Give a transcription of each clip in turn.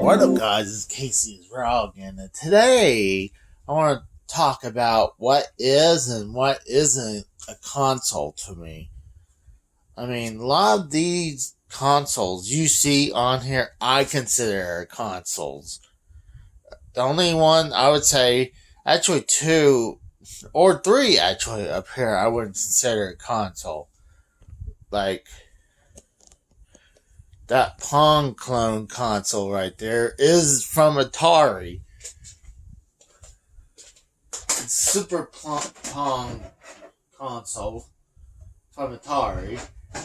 What up, guys? It's Casey's Rog, and today I want to talk about what is and what isn't a console to me. I mean, a lot of these consoles you see on here, I consider consoles. The only one I would say, actually two or three actually up here, I wouldn't consider a console. Like that Pong clone console right there is from Atari. It's Super Pong console from Atari,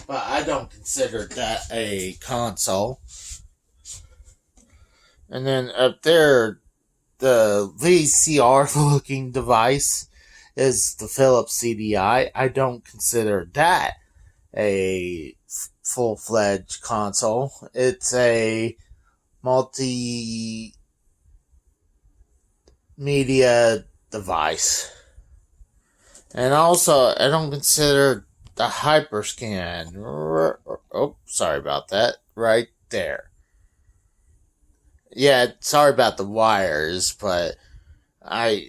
but I don't consider that a console. And then up there, the VCR looking device is the Philips CDI. I don't consider that a full-fledged console. It's a multimedia device. And also, I don't consider the Hyperscan. Oh, sorry about that. Right there. Yeah, sorry about the wires, but I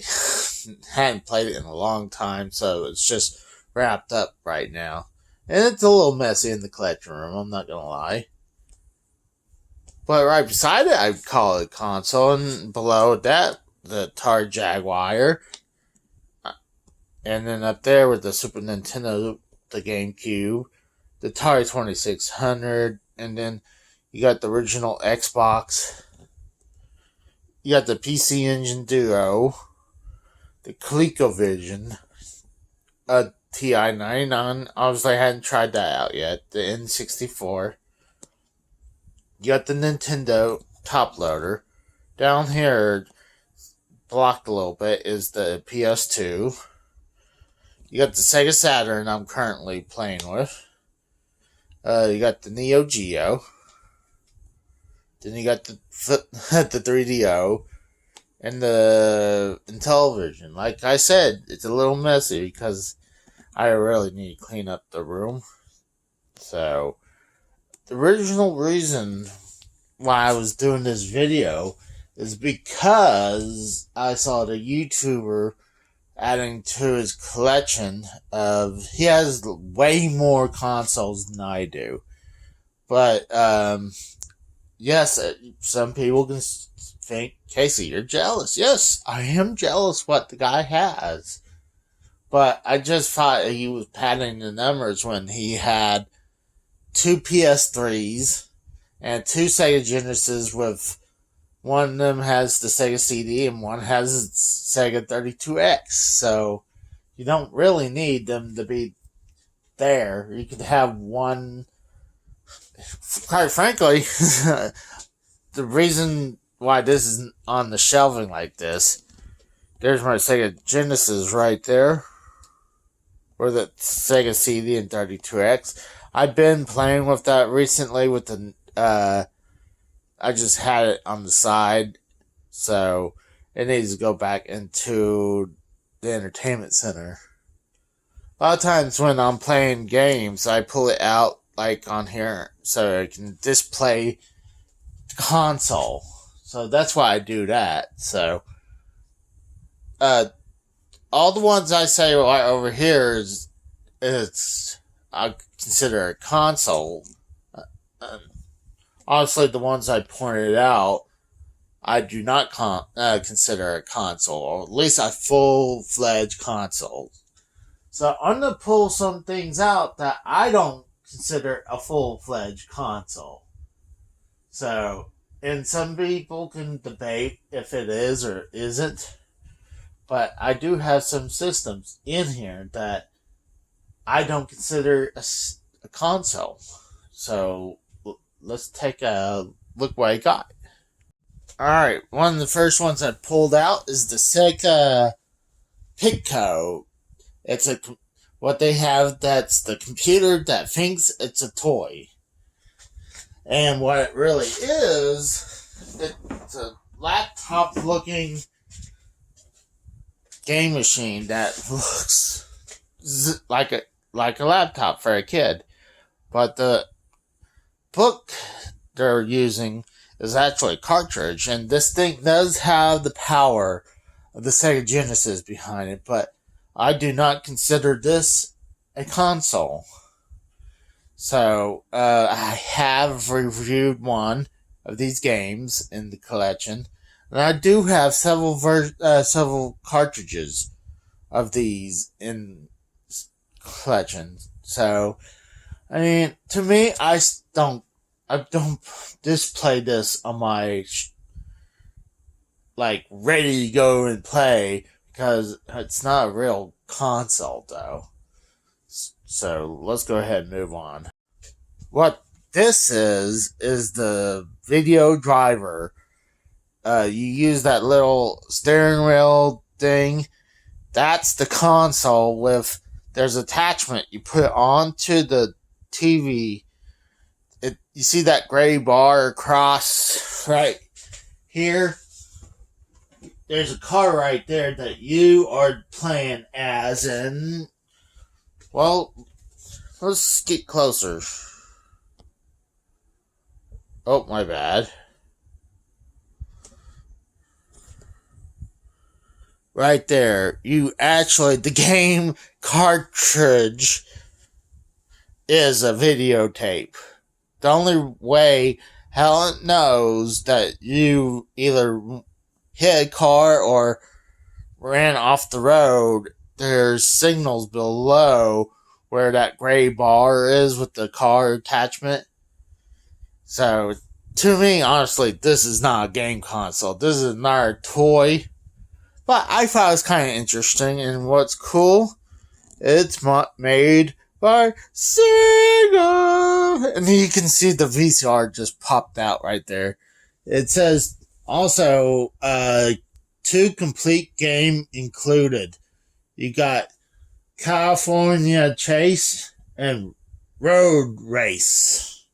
hadn't played it in a long time, so it's just wrapped up right now. And it's a little messy in the collection room, I'm not gonna lie. But right beside it, I'd call it a console, and below that, the Atari Jaguar. And then up there with the Super Nintendo, the GameCube, the Atari 2600, and then you got the original Xbox. You got the PC Engine Duo, the ColecoVision, a TI-99, obviously I hadn't tried that out yet, the N64. You got the Nintendo top loader. Down here, blocked a little bit, is the PS2. You got the Sega Saturn I'm currently playing with. You got the Neo Geo. Then you got the 3DO. And the Intellivision. Like I said, it's a little messy because I really need to clean up the room. So, the original reason why I was doing this video is because I saw the YouTuber adding to his collection of... He has way more consoles than I do. But, yes, some people can think, Casey, you're jealous. Yes, I am jealous what the guy has. But I just thought he was padding the numbers when he had 2 PS3s and 2 Sega Genesis, with one of them has the Sega CD and one has Sega 32X. So you don't really need them to be there. You could have one. Quite frankly, the reason why this isn't on the shelving like this, there's my Sega Genesis right there. Or the Sega CD and 32X. I've been playing with that recently with the, I just had it on the side, so it needs to go back into the entertainment center. A lot of times when I'm playing games, I pull it out, like on here, so I can display the console. So that's why I do that, so, all the ones I say right over here I consider a console. Honestly, the ones I pointed out, I do not consider a console, or at least a full-fledged console. So I'm going to pull some things out that I don't consider a full-fledged console. So, and some people can debate if it is or isn't. But I do have some systems in here that I don't consider a console. So, let's take a look what I got. Alright, one of the first ones I pulled out is the Sega Pico. It's what they have, that's the computer that thinks it's a toy. And what it really is, it's a laptop-looking game machine that looks like a laptop for a kid. But the book they're using is actually a cartridge, and this thing does have the power of the Sega Genesis behind it, but I do not consider this a console. So, I have reviewed one of these games in the collection, and I do have several cartridges of these in collection. So, I mean, to me, I don't display this on my ready to go and play, because it's not a real console though. So let's go ahead and move on. What this is the video driver. You use that little steering wheel thing. That's the console with, there's attachment you put onto the TV. You see that gray bar across right here? There's a car right there that you are playing as, and, well, let's get closer. Oh, my bad. Right there, the game cartridge is a videotape. The only way Helen knows that you either hit a car or ran off the road, there's signals below where that gray bar is with the car attachment. So, to me, honestly, this is not a game console. This is not a toy. But I thought it was kind of interesting, and what's cool, it's made by Sega! And you can see the VCR just popped out right there. It says, also, 2 complete game included. You got California Chase and Road Race.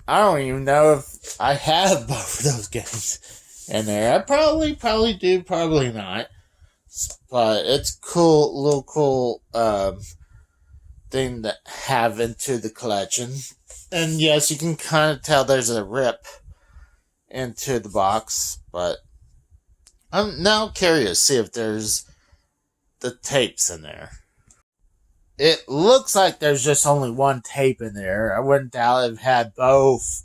I don't even know if I have both of those games in there. I probably do, probably not. But it's cool, little cool thing to have into the collection. And yes, you can kind of tell there's a rip into the box, but I'm now curious to see if there's the tapes in there. It looks like there's just only one tape in there. I wouldn't doubt it had both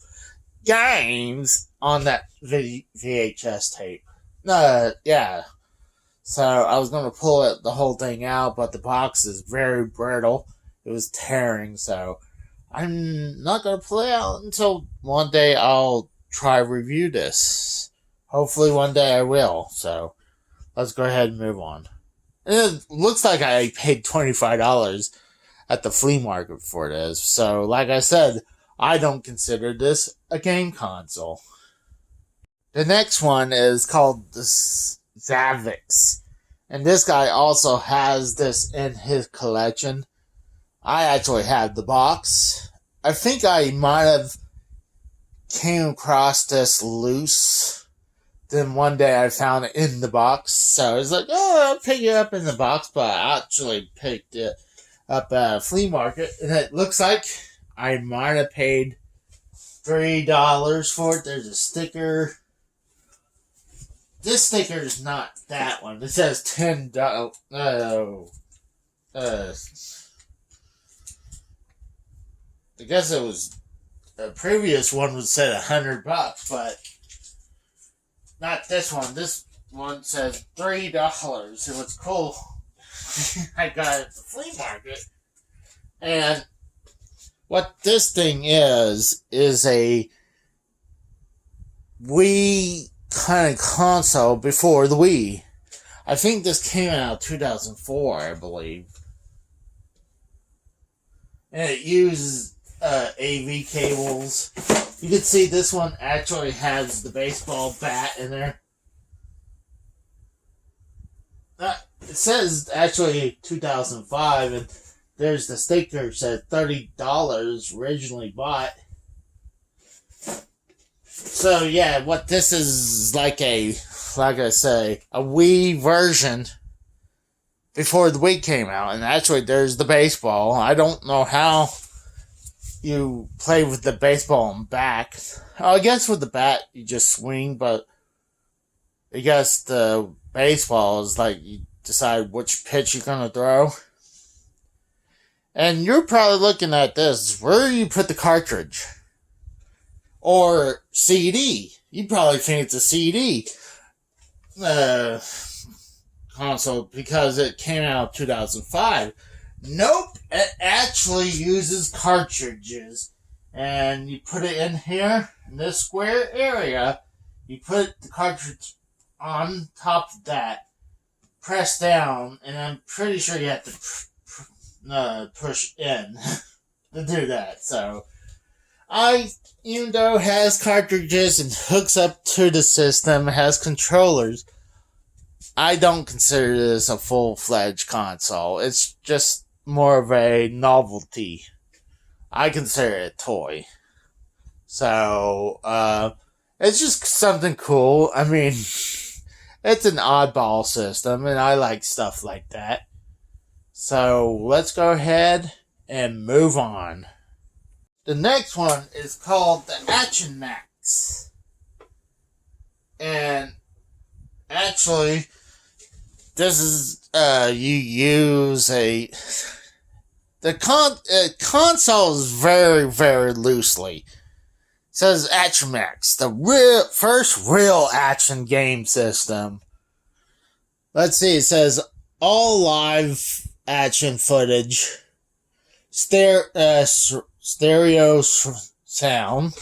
games on that VHS tape. Yeah. So I was going to pull the whole thing out, but the box is very brittle. It was tearing, so I'm not going to pull it out until one day I'll try review this. Hopefully one day I will, so let's go ahead and move on. And it looks like I paid $25 at the flea market for this. So, like I said, I don't consider this a game console. The next one is called the Zavix. And this guy also has this in his collection. I actually have the box. I think I might have came across this loose. Then one day I found it in the box, so I was like, oh, I'll pick it up in the box, but I actually picked it up at a flea market, and it looks like I might have paid $3 for it. There's a sticker. This sticker is not that one. It says $10. I guess it was, the previous one would say $100, but not this one. This one says $3. It was cool. I got it at the flea market. And what this thing is a Wii kind of console before the Wii. I think this came out in 2004, I believe. And it uses AV cables. You can see this one actually has the baseball bat in there. It says actually 2005, and there's the sticker that said $30 originally bought. So yeah, what this is like I say, a Wii version before the Wii came out. And actually there's the baseball. I don't know how you play with the baseball and back. I guess with the bat you just swing, but I guess the baseball is like you decide which pitch you're gonna throw. And you're probably looking at this. Where do you put the cartridge? Or CD. You probably think it's a CD console because it came out in 2005. Nope, it actually uses cartridges. And you put it in here, in this square area. You put the cartridge on top of that, press down, and I'm pretty sure you have to push in to do that. So, even though it has cartridges and hooks up to the system, it has controllers, I don't consider this a full-fledged console. It's just more of a novelty. I consider it a toy. So, it's just something cool. I mean, it's an oddball system, and I like stuff like that. So, let's go ahead and move on. The next one is called the Action Max. And actually, this is, you use the console is very, very loosely. It says Action Max, the first real action game system. Let's see, it says all live action footage, stereo sound.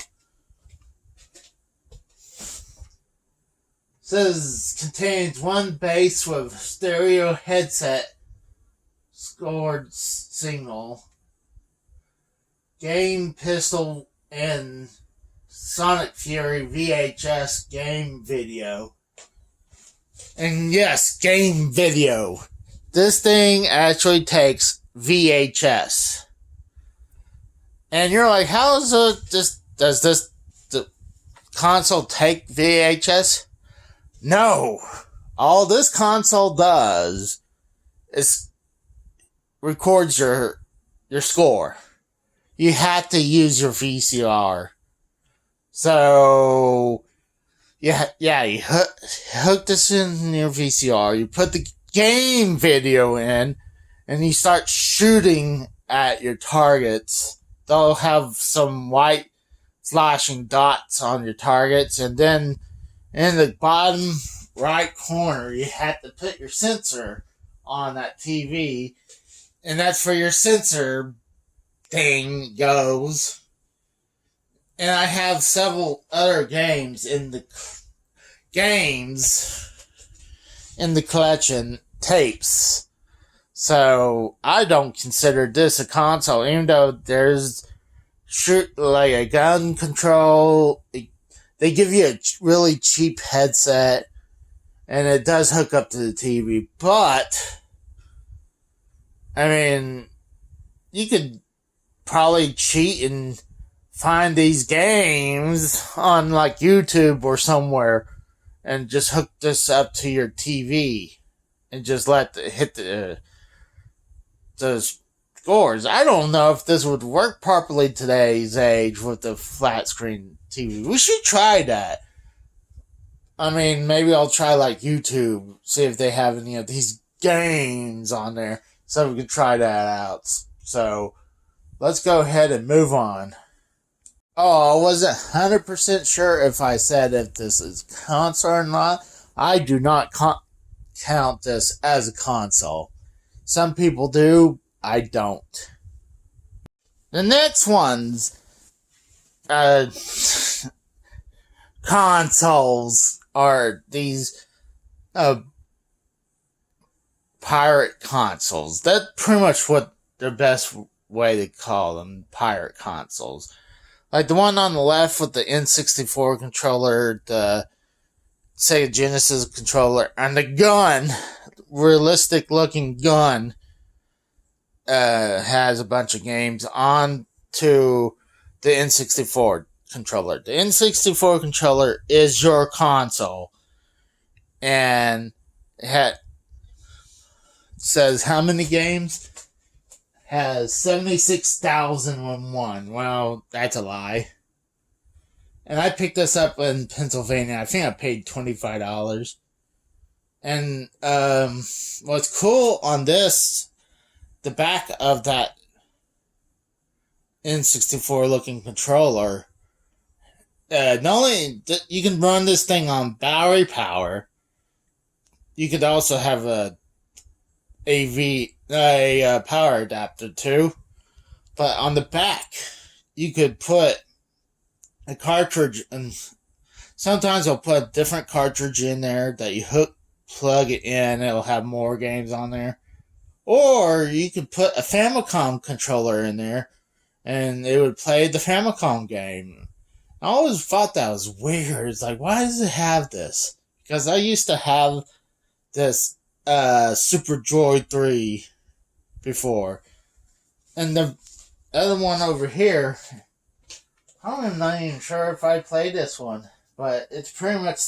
Says contains one bass with stereo headset scored signal, game pistol, and Sonic Fury VHS game video. And yes, game video. This thing actually takes VHS. And you're like, how is does the console take VHS? No. All this console does is records your score. You have to use your VCR. So, you hook this in your VCR, you put the game video in, and you start shooting at your targets. They'll have some white flashing dots on your targets, and then in the bottom right corner, you have to put your sensor on that TV, and that's where your sensor thing goes. And I have several other games in the collection, tapes. So I don't consider this a console, even though there's like a gun control. They give you a really cheap headset, and it does hook up to the TV. But I mean, you could probably cheat and find these games on like YouTube or somewhere, and just hook this up to your TV and just hit the scores. I don't know if this would work properly today's age with the flat screen TV. We should try that. I mean, maybe I'll try like YouTube, see if they have any of these games on there, so we can try that out. So, let's go ahead and move on. Oh, I wasn't 100% sure if I said if this is console or not. I do not count this as a console. Some people do, I don't. The next one's consoles are these pirate consoles. That's pretty much what the best way to call them, pirate consoles. Like the one on the left with the N64 controller, the Sega Genesis controller, and the gun, realistic looking gun, has a bunch of games on to the N64 controller. The N64 controller is your console, and it says how many games? has 76,001. Well, that's a lie. And I picked this up in Pennsylvania. I think I paid $25. And what's cool on this, the back of that N64 looking controller, not only you can run this thing on battery power, you could also have a power adapter too. But on the back, you could put a cartridge, and sometimes I'll put a different cartridge in there that you plug it in, it'll have more games on there. Or you could put a Famicom controller in there, and it would play the Famicom game. I always thought that was weird. It's like, why does it have this? Because I used to have this Super Droid 3 before. And the other one over here, I'm not even sure if I played this one, but it's pretty much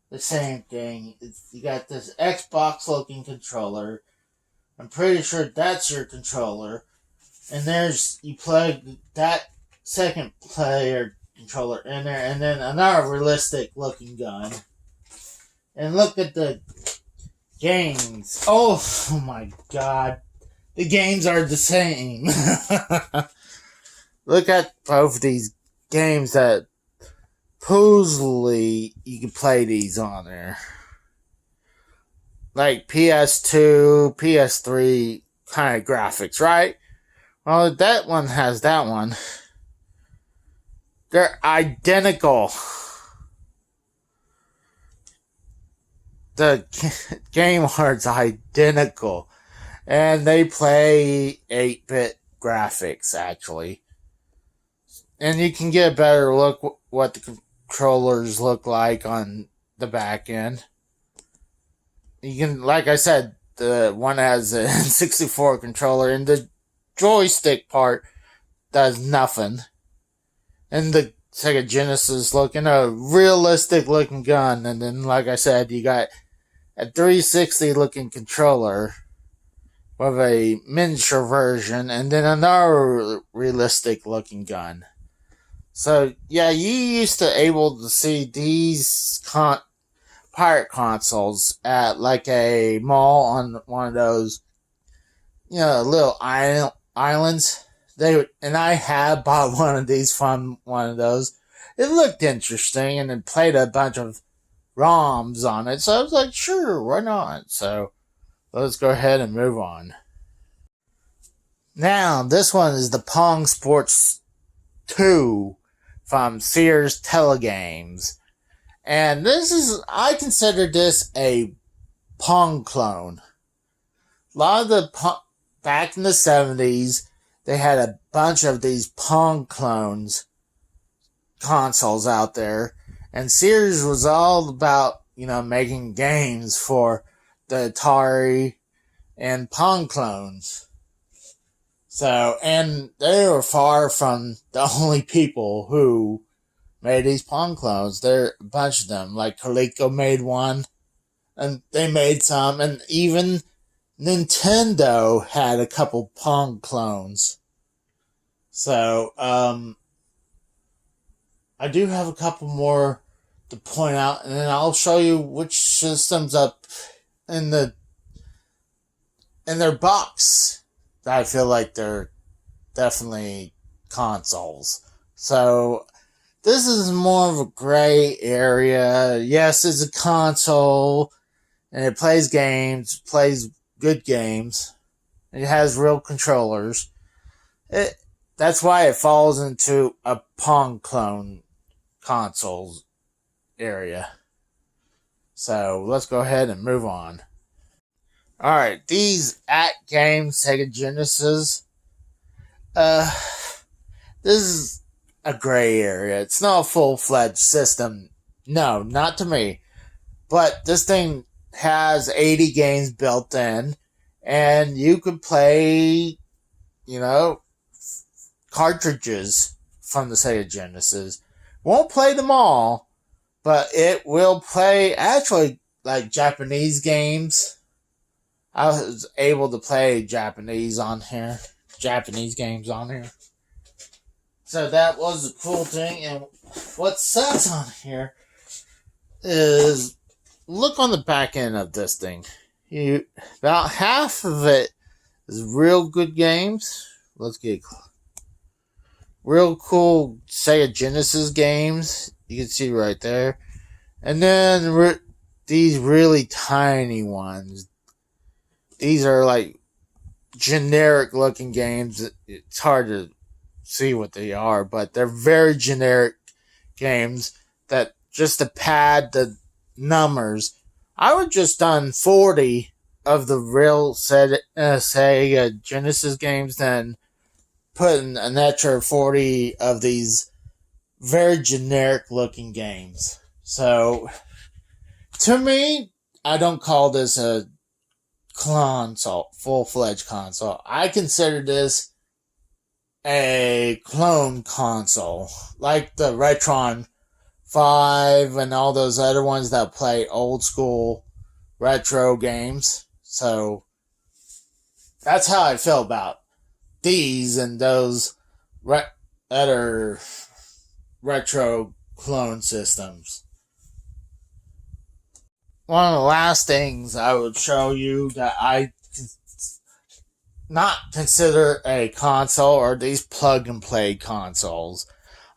the same thing. You got this Xbox looking controller. I'm pretty sure that's your controller. And you plug that second player controller in there, and then another realistic looking gun. And look at the games. Oh my god. The games are the same. Look at both these games that supposedly you can play these on there. Like PS2, PS3 kind of graphics, right? Well, that one has that one. They're identical. The game art's identical. And they play 8-bit graphics, actually. And you can get a better look what the controllers look like on the back end. You can, like I said, the one has a N64 controller, and the joystick part does nothing. And the Sega Genesis looking, a realistic looking gun. And then, like I said, you got a 360 looking controller with a miniature version, and then another realistic looking gun. So, yeah, you used to able to see these pirate consoles at like a mall on one of those, little islands. And I had bought one of these from one of those. It looked interesting, and it played a bunch of ROMs on it. So I was like, sure, why not? So let's go ahead and move on. Now, this one is the Pong Sports 2 from Sears Telegames. And I consider this a Pong clone. A lot of back in the 70s, they had a bunch of these Pong clones consoles out there. And Sears was all about, making games for the Atari and Pong clones. So, and they were far from the only people who made these Pong clones. There are a bunch of them. Like Coleco made one, and they made some, and even Nintendo had a couple Pong clones. So, I do have a couple more to point out, and then I'll show you which systems up in their box that I feel like they're definitely consoles. So, this is more of a gray area. Yes, it's a console, and it plays games, plays good games. It has real controllers. That's why it falls into a Pong clone consoles area. So, let's go ahead and move on. Alright, these at-game Sega Genesis. This is a gray area. It's not a full-fledged system. No, not to me. But this thing has 80 games built in, and you could play, cartridges from the Sega Genesis. Won't play them all, but it will play, actually, like Japanese games. I was able to play Japanese on here. Japanese games on here. So that was a cool thing. And what sucks on here is look on the back end of this thing. About half of it is real good games. Let's get real cool Sega Genesis games. You can see right there. And then these really tiny ones. These are like generic looking games. It's hard to see what they are, but they're very generic games that just to pad the numbers. I would just done 40 of the real Sega Genesis games, then putting an extra 40 of these very generic looking games. So, to me, I don't call this a console, full-fledged console. I consider this a clone console, like the Retron 5 and all those other ones that play old school retro games. So that's how I feel about these and those other retro clone systems. One of the last things I would show you that I not consider a console are these plug and play consoles.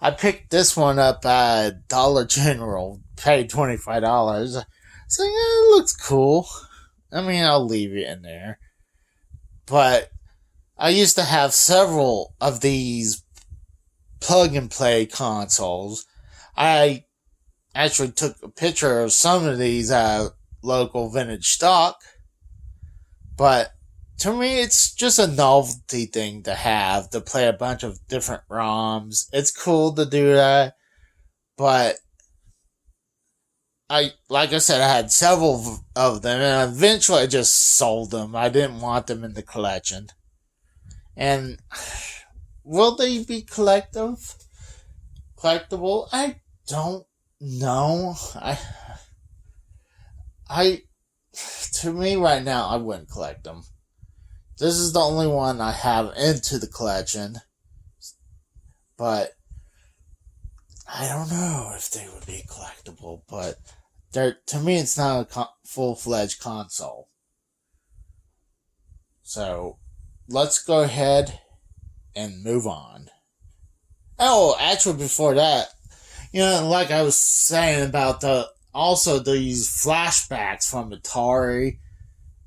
I picked this one up at Dollar General, paid $25. So yeah, it looks cool. I mean, I'll leave it in there. But I used to have several of these plug and play consoles. I actually took a picture of some of these local vintage stock. But to me, it's just a novelty thing to have, to play a bunch of different ROMs. It's cool to do that. But like I said, I had several of them, and eventually I just sold them. I didn't want them in the collection. And will they be collectible? I don't know. To me right now, I wouldn't collect them. This is the only one I have into the collection. But I don't know if they would be collectible, but to me, it's not a full-fledged console. So, let's go ahead and move on. Oh, actually, before that, like I was saying about these flashbacks from Atari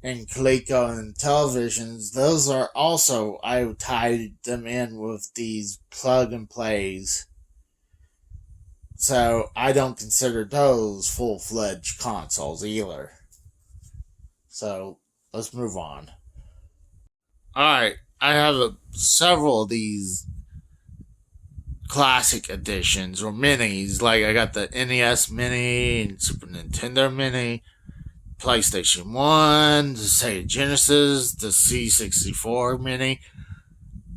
and Coleco and televisions, those are also, I tied them in with these plug and plays. So I don't consider those full-fledged consoles either. So let's move on. Alright, I have several of these classic editions or minis. Like I got the NES Mini and Super Nintendo Mini, PlayStation 1, the Sega Genesis, the C64 Mini.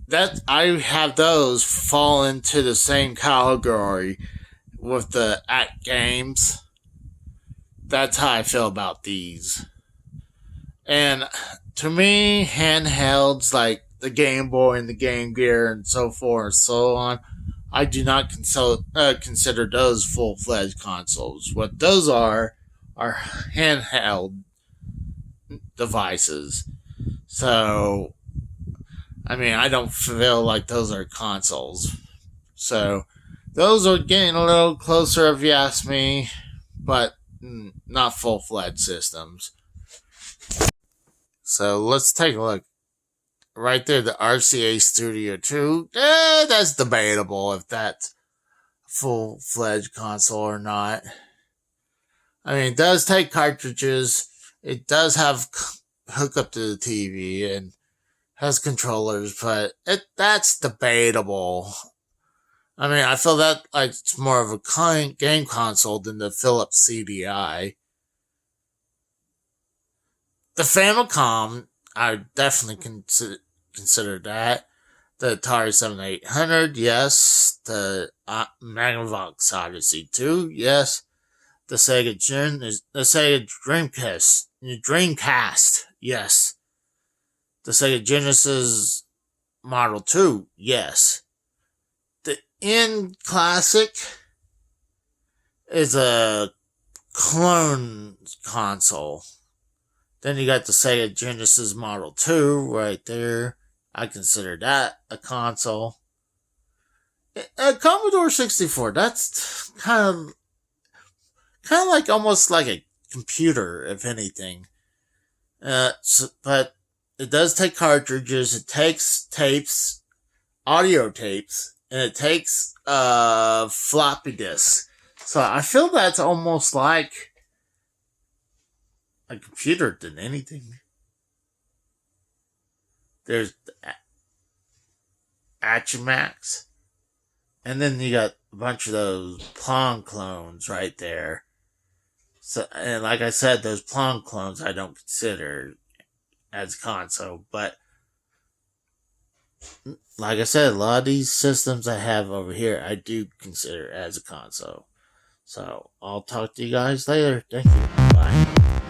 That I have those fall into the same category with the act games. That's how I feel about these. And to me, handhelds like the Game Boy and the Game Gear and so forth and so on, I do not consider those full-fledged consoles. What those are handheld devices. So, I mean, I don't feel like those are consoles. So, those are getting a little closer if you ask me, but not full-fledged systems. So, let's take a look. Right there, the RCA Studio 2. That's debatable if that's a full-fledged console or not. I mean, it does take cartridges. It does have hook up to the TV and has controllers, but that's debatable. I mean, I feel that like it's more of a game console than the Philips CDI. The Famicom, I definitely consider that. The Atari 7800, yes. The Magnavox Odyssey 2, yes. The Sega Dreamcast, yes. The Sega Genesis Model 2, yes. The N Classic is a clone console. Then you got the Sega Genesis Model 2 right there. I consider that a console. A Commodore 64, that's kind of like almost like a computer, if anything. But it does take cartridges, it takes tapes, audio tapes, and it takes floppy disks. So I feel that's almost like a computer than anything. There's Achimax, and then you got a bunch of those Plon clones right there. So, and like I said, those Plon clones I don't consider as console, but like I said, a lot of these systems I have over here I do consider as a console. So I'll talk to you guys later. Thank you. Bye.